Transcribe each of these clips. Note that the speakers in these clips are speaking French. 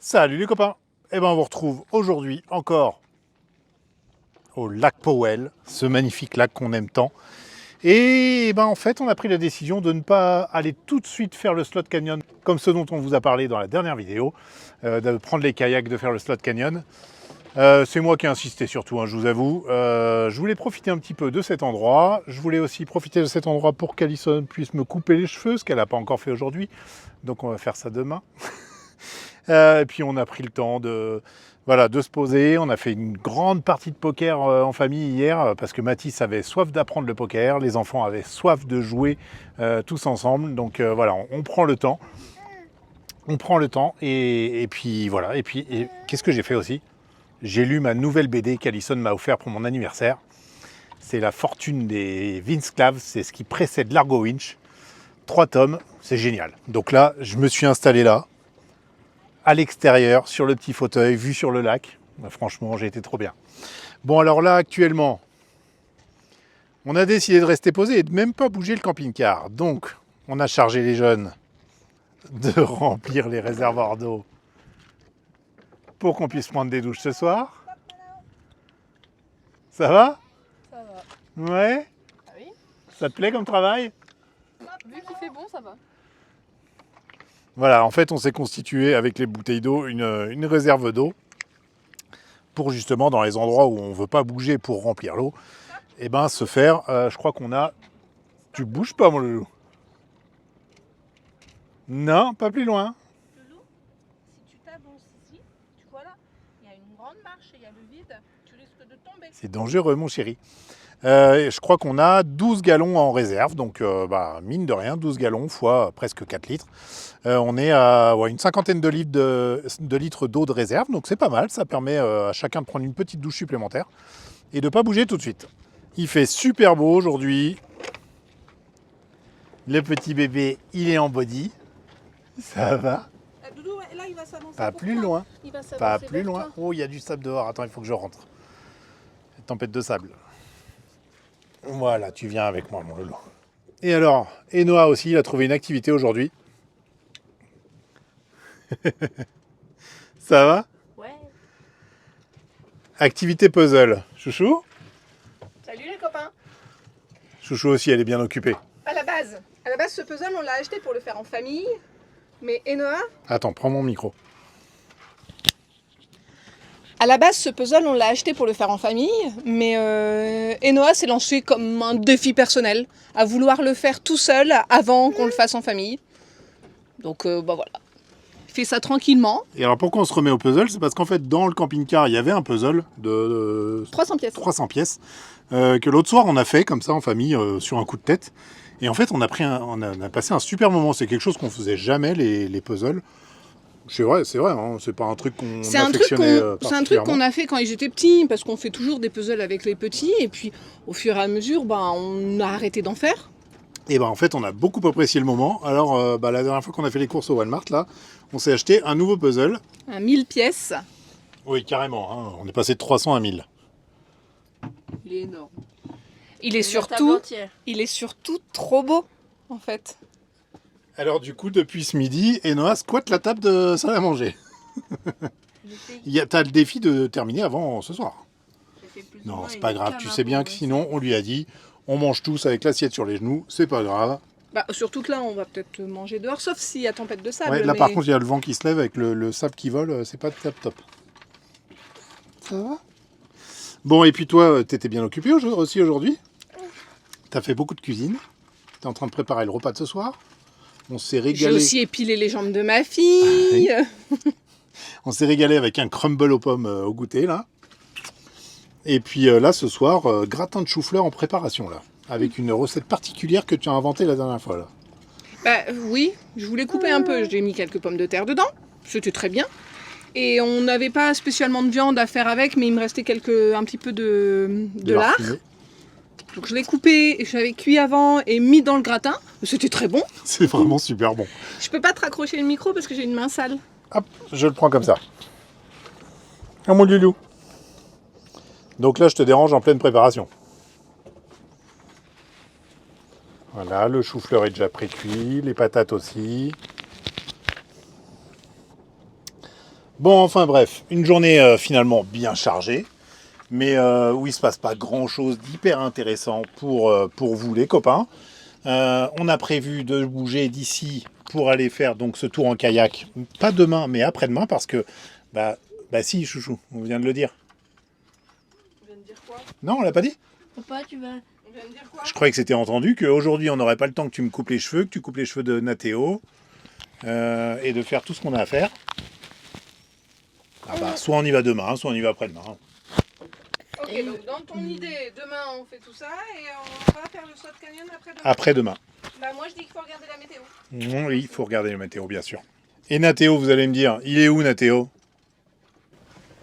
Salut les copains. On vous retrouve aujourd'hui encore au lac Powell, ce magnifique lac qu'on aime tant. En fait, on a pris la décision de ne pas aller tout de suite faire le slot canyon comme ce dont on vous a parlé dans la dernière vidéo, de prendre les kayaks, de faire le slot canyon. C'est moi qui ai insisté surtout, je vous avoue. Je voulais profiter un petit peu de cet endroit. Je voulais aussi profiter de cet endroit pour qu'Alison puisse me couper les cheveux, ce qu'elle n'a pas encore fait aujourd'hui. Donc on va faire ça demain. Et puis on a pris le temps de se poser. On a fait une grande partie de poker en famille hier parce que Mathis avait soif d'apprendre le poker. Les enfants avaient soif de jouer tous ensemble. Donc on prend le temps. On prend le temps et puis voilà. Et qu'est-ce que j'ai fait aussi? J'ai lu ma nouvelle BD qu'Alison m'a offert pour mon anniversaire. C'est La fortune des Vince Clave. C'est ce qui précède Largo Winch. 3 tomes. C'est génial. Donc là, je me suis installé là, à l'extérieur, sur le petit fauteuil, vue sur le lac. Franchement, j'ai été trop bien. Bon, alors là, actuellement, on a décidé de rester posé et de même pas bouger le camping-car. Donc, on a chargé les jeunes de remplir les réservoirs d'eau pour qu'on puisse prendre des douches ce soir. Ça va? Ça va. Ouais? Ah oui? Ça te plaît comme travail? Vu qu'il fait bon, ça va. Voilà, en fait, on s'est constitué avec les bouteilles d'eau une réserve d'eau pour justement, dans les endroits où on ne veut pas bouger pour remplir l'eau, se faire, je crois qu'on a... Tu bouges pas, mon loulou? Non, pas plus loin. Loulou, si tu t'avances ici, tu vois là, il y a une grande marche et il y a le vide, tu risques de tomber. C'est dangereux, mon chéri. Je crois qu'on a 12 gallons en réserve, donc mine de rien, 12 gallons fois presque 4 litres. On est à une cinquantaine de litres d'eau de réserve, donc c'est pas mal, ça permet à chacun de prendre une petite douche supplémentaire et de ne pas bouger tout de suite. Il fait super beau aujourd'hui. Le petit bébé, il est en body. Ça va? Doudou, là il va s'avancer. Pas plus loin. Il va s'avancer. Pas plus vers loin. toi. Oh, il y a du sable dehors. Attends, il faut que je rentre. Tempête de sable. Voilà, tu viens avec moi, mon loulou. Et alors, Enoa aussi, il a trouvé une activité aujourd'hui. Ça va? Ouais. Activité puzzle. Chouchou? Salut les copains. Chouchou aussi, elle est bien occupée. À la base, ce puzzle, on l'a acheté pour le faire en famille. Mais Enoa, Attends, prends mon micro. à la base, ce puzzle, on l'a acheté pour le faire en famille, mais Enoa s'est lancé comme un défi personnel, à vouloir le faire tout seul avant qu'on le fasse en famille. Donc voilà, il fait ça tranquillement. Et alors pourquoi on se remet au puzzle? C'est parce qu'en fait, dans le camping-car, il y avait un puzzle de 300 pièces. 300 pièces que l'autre soir, on a fait comme ça en famille sur un coup de tête. Et en fait, on a passé un super moment. C'est quelque chose qu'on faisait jamais, les puzzles. C'est vrai, hein, c'est pas un truc qu'on affectionnait C'est un truc qu'on a fait quand ils étaient petits, parce qu'on fait toujours des puzzles avec les petits, et puis au fur et à mesure, on a arrêté d'en faire. Et en fait, on a beaucoup apprécié le moment. Alors, la dernière fois qu'on a fait les courses au Walmart, là, on s'est acheté un nouveau puzzle. Un 1000 pièces. Oui, carrément. Hein, on est passé de 300 à 1000. Il est énorme. Il est surtout trop beau, en fait. Alors du coup, depuis ce midi, Enoa squatte la table de salle à manger. T'as le défi de terminer avant ce soir. Non, c'est pas grave. Tu sais bien que sinon, on lui a dit, on mange tous avec l'assiette sur les genoux, c'est pas grave. Surtout que là, on va peut-être manger dehors, sauf s'il y a tempête de sable. Ouais, là, par contre, il y a le vent qui se lève avec le sable qui vole, c'est pas top. Ça va? Bon, et puis toi, t'étais bien occupé aussi aujourd'hui? T'as fait beaucoup de cuisine. T'es en train de préparer le repas de ce soir. On s'est régalé. J'ai aussi épilé les jambes de ma fille. On s'est régalé avec un crumble aux pommes au goûter, là. Et puis là, ce soir, gratin de chou-fleur en préparation, là. Avec une recette particulière que tu as inventée la dernière fois, là. Oui, je voulais couper un peu. J'ai mis quelques pommes de terre dedans. C'était très bien. Et on n'avait pas spécialement de viande à faire avec, mais il me restait un petit peu de lard. Donc je l'ai coupé, et j'avais cuit avant et mis dans le gratin. C'était très bon. C'est vraiment super bon. Je peux pas te raccrocher le micro parce que j'ai une main sale. Hop, je le prends comme ça. Ah mon loulou. Donc là, je te dérange en pleine préparation. Voilà, le chou-fleur est déjà pré-cuit, les patates aussi. Bon, enfin bref, une journée finalement bien chargée, mais où il ne se passe pas grand-chose d'hyper intéressant pour vous les copains. On a prévu de bouger d'ici pour aller faire donc ce tour en kayak, pas demain mais après-demain parce que, bah si chouchou, on vient de le dire. On vient de dire quoi? Non, on l'a pas dit? Papa, tu vas... On vient de dire quoi? Je croyais que c'était entendu, qu'aujourd'hui on n'aurait pas le temps que tu me coupes les cheveux, que tu coupes les cheveux de Nathéo, et de faire tout ce qu'on a à faire. Ah bah, soit on y va demain, soit on y va après-demain. Ok, donc dans ton idée, demain on fait tout ça et on va faire le saut de canyon après-demain. Après-demain. Bah moi je dis qu'il faut regarder la météo. Oui, il faut regarder le météo, bien sûr. Et Nathéo, vous allez me dire, il est où Nathéo?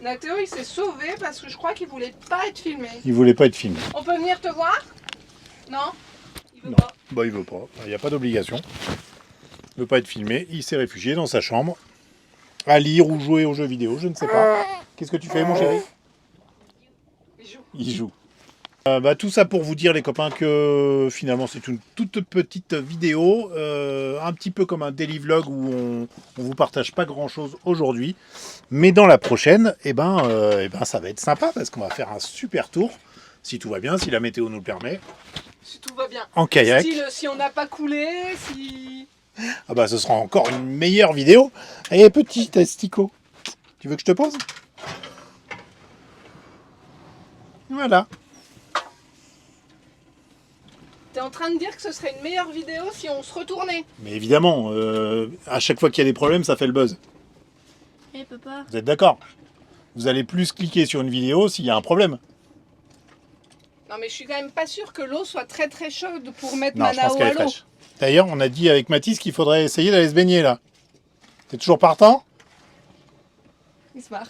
Nathéo il s'est sauvé parce que je crois qu'il voulait pas être filmé. Il voulait pas être filmé. On peut venir te voir? Non? Il veut Non, pas. bah il veut pas, il n'y a pas d'obligation. Il veut pas être filmé, il s'est réfugié dans sa chambre, à lire ou jouer aux jeux vidéo, je ne sais pas. Qu'est-ce que tu fais mon chéri? Il joue. Il joue. Tout ça pour vous dire les copains que finalement c'est une toute petite vidéo, un petit peu comme un daily vlog où on vous partage pas grand chose aujourd'hui, mais dans la prochaine, ça va être sympa parce qu'on va faire un super tour, si tout va bien, si la météo nous le permet, Si tout va bien. en kayak. Si on n'a pas coulé, si... Ah bah ce sera encore une meilleure vidéo. Allez petit asticot, tu veux que je te pose? Voilà. T'es en train de dire que ce serait une meilleure vidéo si on se retournait. Mais évidemment, à chaque fois qu'il y a des problèmes, ça fait le buzz. Hé papa. Vous êtes d'accord? Vous allez plus cliquer sur une vidéo s'il y a un problème. Non mais je suis quand même pas sûre que l'eau soit très très chaude pour mettre Non, je pense Manao qu'elle à est l'eau. fraîche. D'ailleurs, on a dit avec Mathis qu'il faudrait essayer d'aller se baigner là. T'es toujours partant? Il se marre.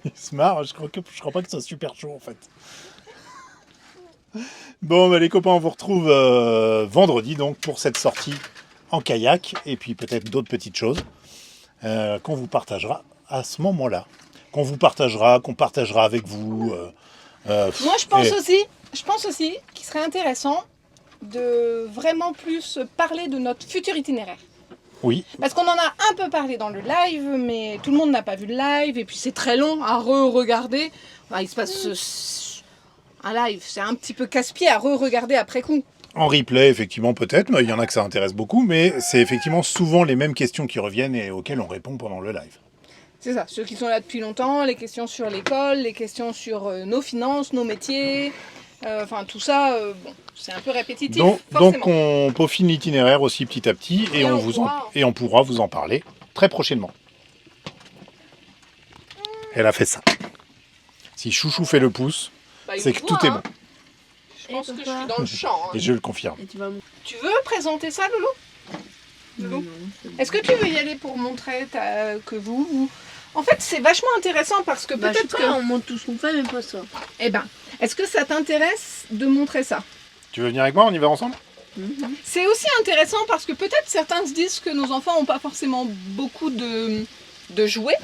Il se marre, je crois pas que ce soit super chaud en fait. Bon, les copains, on vous retrouve vendredi donc pour cette sortie en kayak et puis peut-être d'autres petites choses qu'on vous partagera à ce moment-là. Qu'on partagera avec vous. Moi je pense aussi qu'il serait intéressant de vraiment plus parler de notre futur itinéraire. Oui, Parce qu'on en a un peu parlé dans le live, mais tout le monde n'a pas vu le live, et puis c'est très long à re-regarder. Enfin, il se passe un live, c'est un petit peu casse-pied à re-regarder après coup. en replay, effectivement, peut-être, mais il y en a que ça intéresse beaucoup, mais c'est effectivement souvent les mêmes questions qui reviennent et auxquelles on répond pendant le live. C'est ça, ceux qui sont là depuis longtemps, les questions sur l'école, les questions sur nos finances, nos métiers, enfin tout ça, bon, c'est un peu répétitif, Donc forcément. on peaufine l'itinéraire aussi petit à petit et on pourra vous en parler très prochainement. Elle a fait ça. Si Chouchou fait le pouce, Bah, il c'est le que voit, tout est hein. bon. Je pense que je papa. suis dans le champ. hein. Et je le confirme. Et tu vas... Tu veux présenter ça, Loulou? Loulou Non, c'est bon. Est-ce que tu veux y aller pour montrer que vous... En fait, c'est vachement intéressant parce que Bah, je sais peut-être pas, que... on montre tout ce qu'on fait, mais pas ça. Eh ben, est-ce que ça t'intéresse de montrer ça? Tu veux venir avec moi? On y va ensemble? C'est aussi intéressant parce que peut-être certains se disent que nos enfants n'ont pas forcément beaucoup de jouets.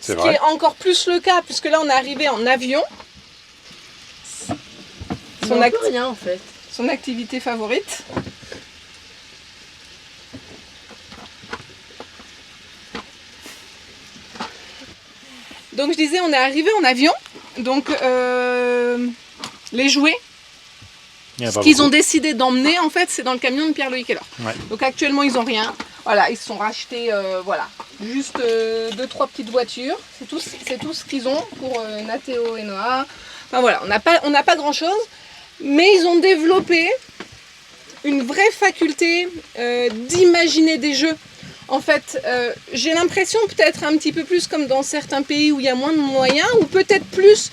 C'est Ce vrai. qui est encore plus le cas, puisque là on est arrivé en avion. On n'a plus rien en fait. Son activité favorite. Donc je disais, on est arrivé en avion. Donc les jouets, Il y en a ce pas qu'ils ont beaucoup. décidé d'emmener, en fait, c'est dans le camion de Pierre-Loïc Heller. Ouais. Donc actuellement, ils n'ont rien. Voilà, ils se sont rachetés, voilà, juste 2-3 petites voitures. C'est tout ce qu'ils ont pour Nathéo et Noah. Enfin voilà, on n'a pas grand-chose. Mais ils ont développé une vraie faculté d'imaginer des jeux. En fait, j'ai l'impression peut-être un petit peu plus comme dans certains pays où il y a moins de moyens, ou peut-être plus,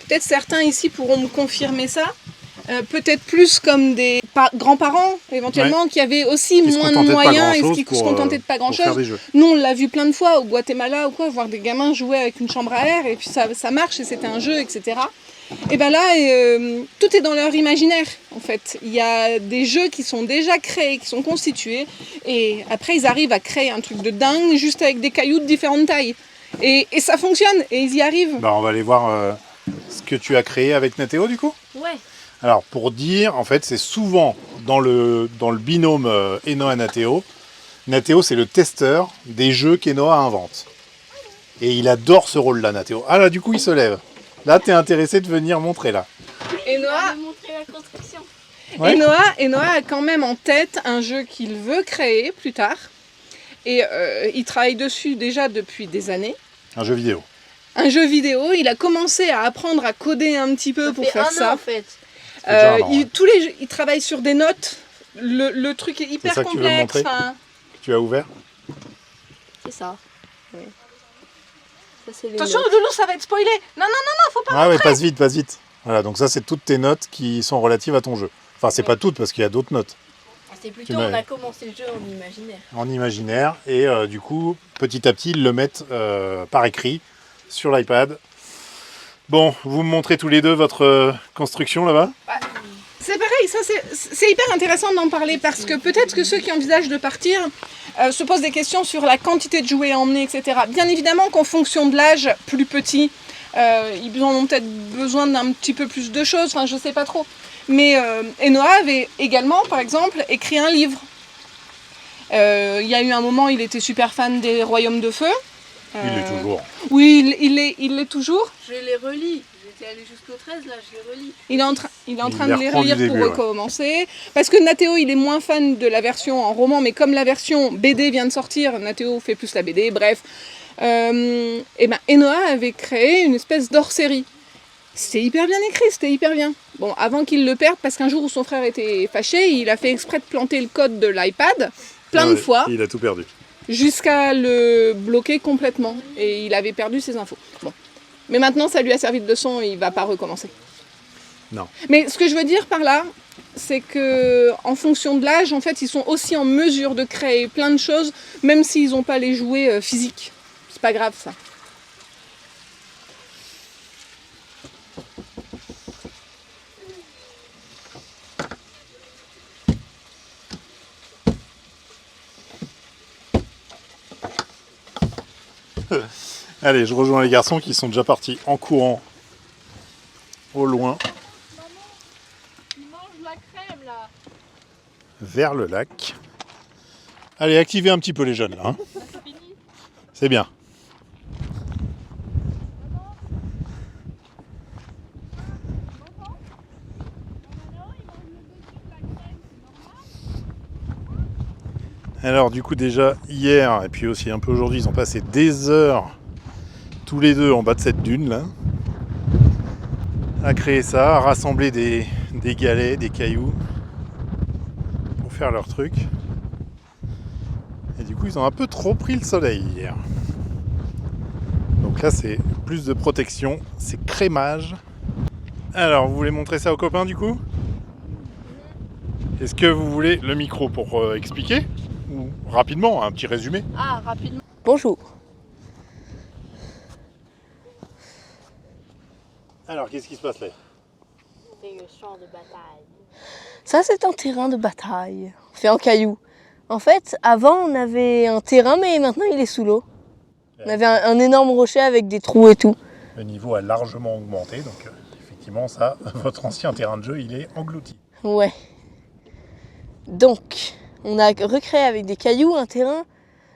peut-être certains ici pourront me confirmer ça, peut-être plus comme des grands-parents éventuellement qui avaient aussi Qui se moins de contentaient de pas moyens et grand-chose qui se pour, contentaient de pas pour faire grand-chose. des jeux. Nous, on l'a vu plein de fois au Guatemala ou quoi, voir des gamins jouer avec une chambre à air et puis ça marche et c'était un jeu, etc. Et bien là, tout est dans leur imaginaire, en fait. Il y a des jeux qui sont déjà créés, qui sont constitués, et après, ils arrivent à créer un truc de dingue, juste avec des cailloux de différentes tailles. Et ça fonctionne, et ils y arrivent. Bah, on va aller voir ce que tu as créé avec Nathéo du coup. Ouais. Alors pour dire, en fait, c'est souvent dans le binôme Enoa Nathéo. Nathéo, c'est le testeur des jeux qu'Enoa invente. Et il adore ce rôle-là, Nathéo. Ah là, du coup, il se lève. Là, t'es intéressé de venir montrer, là. Et On va Noah, montrer la construction. Ouais. et Noah a quand même en tête un jeu qu'il veut créer plus tard. Et il travaille dessus déjà depuis des années. Un jeu vidéo. Un jeu vidéo, il a commencé à apprendre à coder un petit peu pour faire ça. En fait. Ça fait déjà un an, ouais. Il travaille sur des notes. Le truc est hyper ça que tu veux me complexe. montrer Enfin, Tu as ouvert? C'est ça. Ouais. Ça, c'est les attention, notes. Loulou, ça va être spoilé. Non, faut pas. Ah ouais, passe vite, passe vite. Voilà, donc ça, c'est toutes tes notes qui sont relatives à ton jeu. Enfin, c'est pas toutes, parce qu'il y a d'autres notes C'est plutôt, Tu m'as- on a commencé le jeu en imaginaire. en imaginaire. Et du coup, petit à petit, ils le mettent par écrit sur l'iPad. Bon, vous me montrez tous les deux votre construction là-bas? C'est pareil, ça c'est hyper intéressant d'en parler parce que peut-être que ceux qui envisagent de partir se posent des questions sur la quantité de jouets à emmener, etc. Bien évidemment qu'en fonction de l'âge plus petit, ils ont peut-être besoin d'un petit peu plus de choses, enfin je sais pas trop. Mais Enoa avait également, par exemple, écrit un livre. Il y a eu un moment, il était super fan des Royaumes de Feu. Il l'est toujours. Oui, il l'est toujours. Je les relis. J'étais allée jusqu'au 13, là, je les relis. Il est en train de les reprend du relire début, pour ouais. recommencer. Parce que Nathéo, il est moins fan de la version en roman, mais comme la version BD vient de sortir, Nathéo fait plus la BD, bref. Et ben Enoa avait créé une espèce d'hors-série. C'était hyper bien écrit, c'était hyper bien. Bon, avant qu'il le perde, parce qu'un jour où son frère était fâché, il a fait exprès de planter le code de l'iPad plein de fois, Il a tout perdu. jusqu'à le bloquer complètement. Et il avait perdu ses infos. Bon. Mais maintenant, ça lui a servi de leçon et il va pas recommencer. Non. Mais ce que je veux dire par là, c'est que en fonction de l'âge, en fait, ils sont aussi en mesure de créer plein de choses, même s'ils n'ont pas les jouets physiques. C'est pas grave, ça. Allez, je rejoins les garçons qui sont déjà partis en courant au loin Il mange la crème, là. vers le lac. Allez, activez un petit peu les jeunes là. Hein. C'est bien. Alors du coup déjà hier et puis aussi un peu aujourd'hui, ils ont passé des heures tous les deux en bas de cette dune là à créer ça, à rassembler des galets, des cailloux pour faire leur truc. Et du coup ils ont un peu trop pris le soleil hier. Donc là c'est plus de protection, c'est crémage. Alors vous voulez montrer ça aux copains du coup? Est-ce que vous voulez le micro pour expliquer? Ou rapidement, un petit résumé? Ah, rapidement. Bonjour. Alors qu'est-ce qui se passe là? C'est le champ de bataille. Ça, c'est un terrain de bataille, fait en cailloux. En fait, avant, on avait un terrain, mais maintenant, il est sous l'eau. On avait un énorme rocher avec des trous et tout. Le niveau a largement augmenté, donc effectivement ça, votre ancien terrain de jeu, il est englouti. Ouais. Donc, on a recréé avec des cailloux un terrain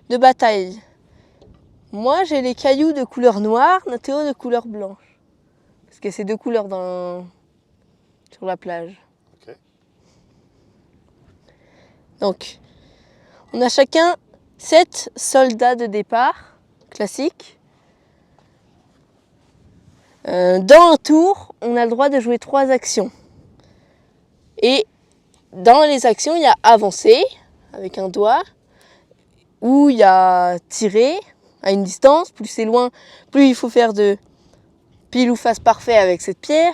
de bataille. Moi, j'ai les cailloux de couleur noire, Nathéo de couleur blanche. Parce que c'est deux couleurs sur la plage. Ok. Donc, on a chacun 7 soldats de départ, classiques. Dans un tour, on a le droit de jouer 3 actions. Et dans les actions, il y a avancer, avec un doigt, ou il y a tirer à une distance. Plus c'est loin, plus il faut faire de pile ou face parfait avec cette pierre.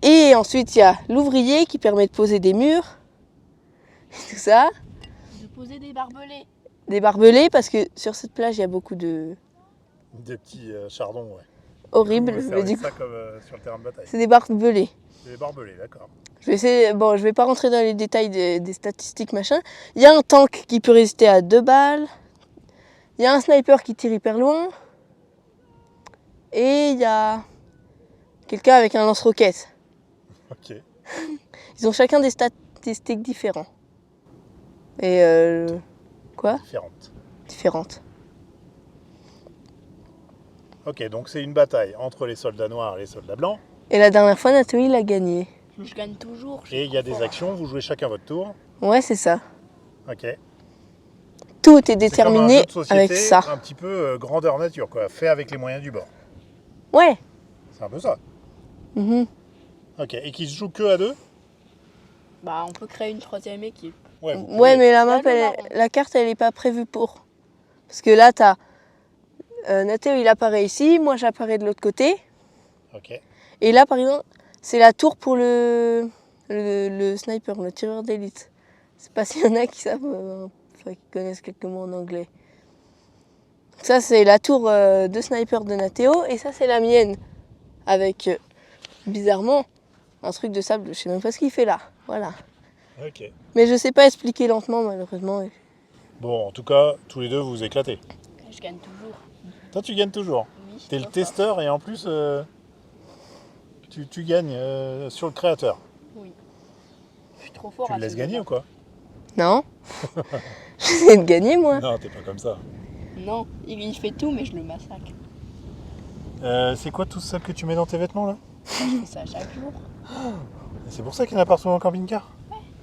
Et ensuite, il y a l'ouvrier qui permet de poser des murs, et tout ça. De poser des barbelés. Des barbelés, parce que sur cette plage, il y a beaucoup de Des petits chardons, ouais. horribles. Vous Mais servez du coup, ça comme sur le terrain de bataille. c'est des barbelés. C'est des barbelés, d'accord. Je vais essayer, je vais pas rentrer dans les détails des statistiques machin. Il y a un tank qui peut résister à 2 balles. Il y a un sniper qui tire hyper loin. Et il y a quelqu'un avec un lance-roquette. Ok. Ils ont chacun des statistiques différents. Et quoi? Différentes. Différentes. Ok, donc c'est une bataille entre les soldats noirs et les soldats blancs. Et la dernière fois, Nathalie, il a gagné. Je gagne toujours. Et il y a des actions, vous jouez chacun votre tour. Ouais, c'est ça. Ok. Tout est C'est comme un déterminé jeu de société, avec ça. un petit peu grandeur nature, quoi. Fait avec les moyens du bord. Ouais. C'est un peu ça. Mhm. Ok, et qui se joue que à deux? Bah, on peut créer une troisième équipe. Ouais, vous Ouais, pouvez. mais la map, Là, le marron. la carte, elle est pas prévue pour. Parce que là, t'as Nathéo, il apparaît ici, moi j'apparais de l'autre côté. Ok. Et là, par exemple, c'est la tour pour le sniper, le tireur d'élite. Je sais pas s'il y en a qui savent, enfin, qui connaissent quelques mots en anglais. Ça, c'est la tour de sniper de Nathéo, et ça, c'est la mienne. Avec, bizarrement, un truc de sable, je sais même pas ce qu'il fait là. Voilà. Ok. Mais je sais pas expliquer lentement, malheureusement. Bon, en tout cas, tous les deux, vous vous éclatez. Je gagne toujours. Toi, tu gagnes toujours. Oui. T'es le testeur et en plus, tu gagnes sur le créateur. Je suis trop fort Tu à le laisses ce gagner jeu-là. ou quoi? Non. J'essaie de gagner, moi. Non, t'es pas comme ça. Non, il fait tout, mais je le massacre. C'est quoi tout ça que tu mets dans tes vêtements là? Je fais ça chaque jour. Et c'est pour ça qu'il y en a partout en camping-car?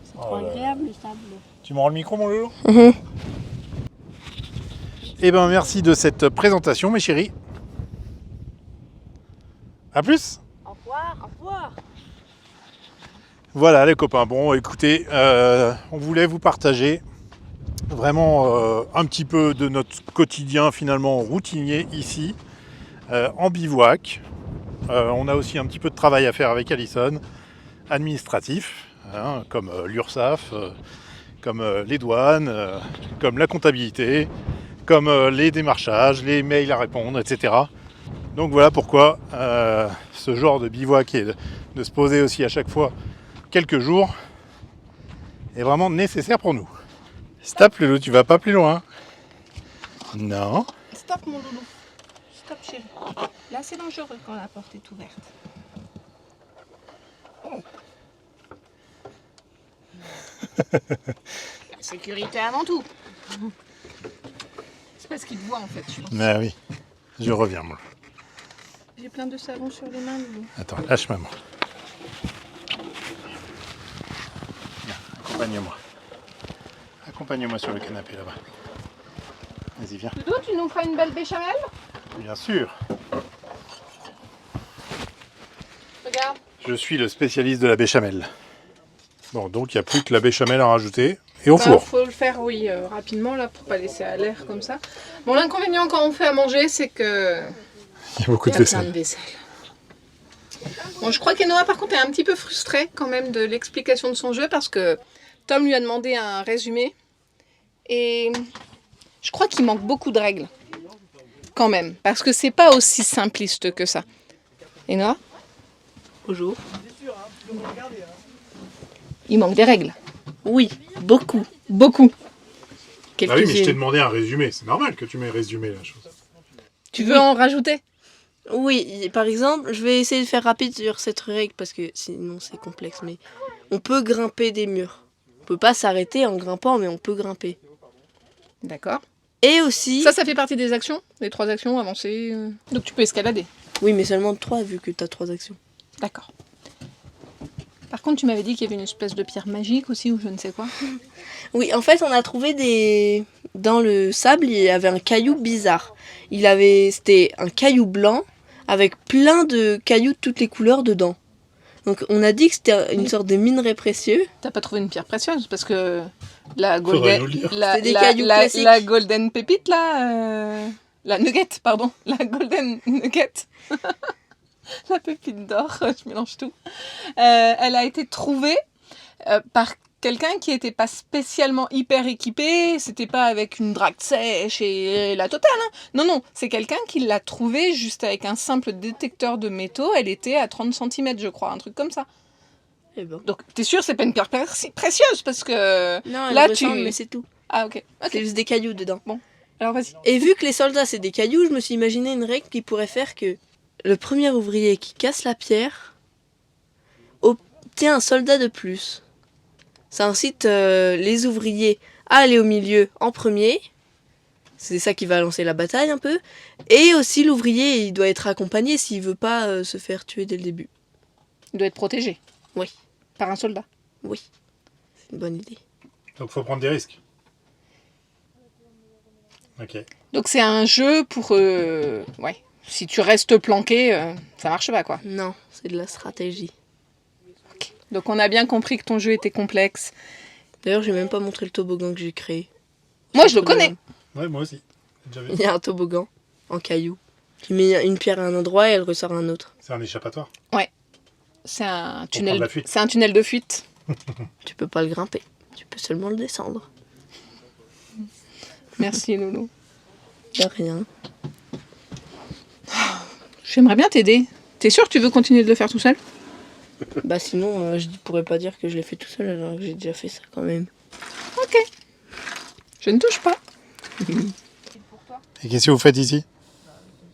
C'est Oh trop là là. agréable le sable. Tu me rends le micro, mon loulou? Mhm. Eh ben, merci de cette présentation, mes chéris. À plus! Au revoir. Au revoir. Voilà les copains, bon écoutez, on voulait vous partager vraiment un petit peu de notre quotidien finalement routinier ici, en bivouac. On a aussi un petit peu de travail à faire avec Alison, administratif, hein, comme l'URSSAF, comme les douanes, comme la comptabilité, comme les démarchages, les mails à répondre, etc. Donc voilà pourquoi ce genre de bivouac et de se poser aussi à chaque fois quelques jours est vraiment nécessaire pour nous. Stop Loulou, tu vas pas plus loin. Non. Stop mon loulou. Stop chérie. Là c'est dangereux quand la porte est ouverte. La sécurité avant tout. C'est parce qu'il te voit en fait, je pense. Mais oui, je reviens moi. J'ai plein de savon sur les mains, loulou. Attends, lâche maman. Viens, accompagne-moi. Accompagne-moi sur le canapé là-bas. Vas-y, viens. Doudou, tu nous feras une belle béchamel? Bien sûr. Regarde. Je suis le spécialiste de la béchamel. Bon, donc il n'y a plus que la béchamel à rajouter et au four. Faut le faire, oui, rapidement là, pour pas laisser à l'air comme ça. Bon, l'inconvénient quand on fait à manger, c'est que Il y a beaucoup il de y a plein de vaisselle. vaisselle. Bon, je crois qu'Enoa, par contre, est un petit peu frustrée quand même de l'explication de son jeu parce que Tom lui a demandé un résumé et je crois qu'il manque beaucoup de règles quand même parce que c'est pas aussi simpliste que ça. Enoa? Bonjour. Il manque des règles. Oui, beaucoup. Beaucoup. Ah oui, mais je Quelques-unes. t'ai demandé un résumé. C'est normal que tu m'aies résumé la chose. Tu veux en rajouter? Oui, par exemple, je vais essayer de faire rapide sur cette règle parce que sinon c'est complexe, mais on peut grimper des murs. On peut pas s'arrêter en grimpant, mais on peut grimper. D'accord. Et aussi... Ça fait partie des actions? Les 3 actions avancées. Donc tu peux escalader. Oui, mais seulement 3 vu que t'as 3 actions. D'accord. Par contre, tu m'avais dit qu'il y avait une espèce de pierre magique aussi ou je ne sais quoi. Oui, en fait, on a trouvé des... Dans le sable, il y avait un caillou bizarre. C'était un caillou blanc avec plein de cailloux de toutes les couleurs dedans. Donc on a dit que c'était une sorte de minerai précieux. T'as pas trouvé une pierre précieuse parce que la Faudrait golden, nous le dire. la, C'est des la- cailloux la- classiques. la golden pépite là, la nugget, pardon, la golden nugget, la pépite d'or, je mélange tout. Elle a été trouvée par quelqu'un qui était pas spécialement hyper équipé, c'était pas avec une drague sèche et la totale. Hein. Non, non, c'est quelqu'un qui l'a trouvée juste avec un simple détecteur de métaux. Elle était à 30 cm, je crois, un truc comme ça. Et bon. Donc, t'es sûr, c'est pas une pierre précieuse parce que. Non, elle Là, ressemble, tu- mais c'est tout. Ah, ok. Ok. C'est juste des cailloux dedans. Alors, vas-y. Et vu que les soldats c'est des cailloux, je me suis imaginé une règle qui pourrait faire que le premier ouvrier qui casse la pierre obtient un soldat de plus. Ça incite les ouvriers à aller au milieu en premier. C'est ça qui va lancer la bataille un peu. Et aussi l'ouvrier, il doit être accompagné s'il veut pas se faire tuer dès le début. Il doit être protégé. Oui. Par un soldat. Oui, c'est une bonne idée. Donc faut prendre des risques. Ok. Donc c'est un jeu pour... ouais. Si tu restes planqué, ça marche pas, quoi. Non, c'est de la stratégie. Donc on a bien compris que ton jeu était complexe. D'ailleurs, j'ai même pas montré le toboggan que j'ai créé. Moi, je le connais. Ouais, moi aussi. J'ai déjà vu. Il y a un toboggan en caillou. Tu mets une pierre à un endroit et elle ressort à un autre. C'est un échappatoire. C'est un prendre la tunnel. fuite. C'est un tunnel de fuite. Tu peux pas le grimper. Tu peux seulement le descendre. Merci, Loulou. De rien. J'aimerais bien t'aider. T'es sûr que tu veux continuer de le faire tout seul? Bah sinon, je pourrais pas dire que je l'ai fait tout seul alors que j'ai déjà fait ça quand même. Ok. Je ne touche pas. Et qu'est-ce que vous faites ici?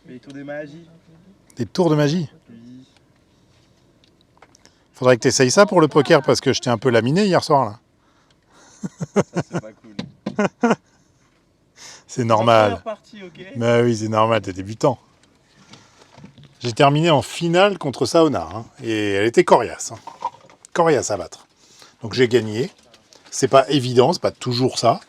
Les tours des magies. Des tours de magie? Oui. Faudrait que tu essayes ça pour le poker parce que je t'ai un peu laminé hier soir là. Ça, c'est pas cool. C'est normal. Première partie, ok. Bah oui, c'est normal, t'es débutant. J'ai terminé en finale contre Saona, hein, et elle était coriace. Hein. Coriace à battre. Donc j'ai gagné. C'est pas évident, c'est pas toujours ça.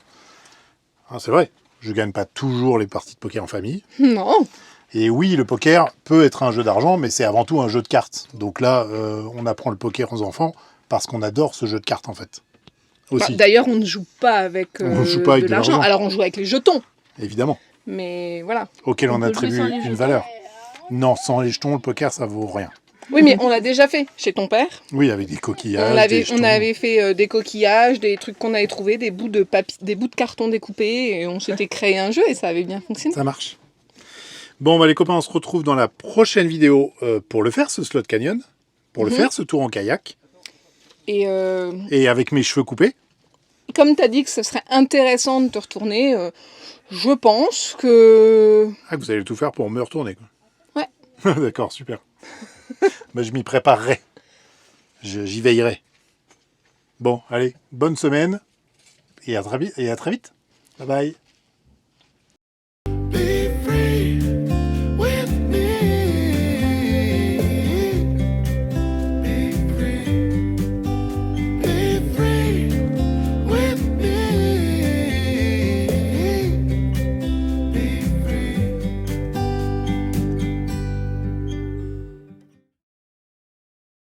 Hein, c'est vrai, je gagne pas toujours les parties de poker en famille. Non. Et oui, le poker peut être un jeu d'argent, mais c'est avant tout un jeu de cartes. Donc là, on apprend le poker aux enfants parce qu'on adore ce jeu de cartes en fait. Bah, Aussi, d'ailleurs, on ne joue pas avec, On joue pas avec de l'argent. Alors, on joue avec les jetons. évidemment, Mais voilà. auquel on peut le attribue jouer sans les une jetons. valeur. Non, sans les jetons, le poker, ça vaut rien. Oui, mais on l'a déjà fait chez ton père. Oui, avec des coquillages, On des jetons. avait fait des coquillages, des trucs qu'on avait trouvés, des bouts de carton découpés, et on s'était créé un jeu et ça avait bien fonctionné. Ça marche. Bon, bah, les copains, on se retrouve dans la prochaine vidéo pour le faire, ce Slot Canyon. Pour le faire, ce tour en kayak. Et Et avec mes cheveux coupés. comme tu as dit que ce serait intéressant de te retourner, je pense que... Ah, vous allez tout faire pour me retourner, quoi. Ouais. D'accord, super. Bah, je m'y préparerai. J'y veillerai. Bon, allez, bonne semaine. Et à très vite. Bye bye.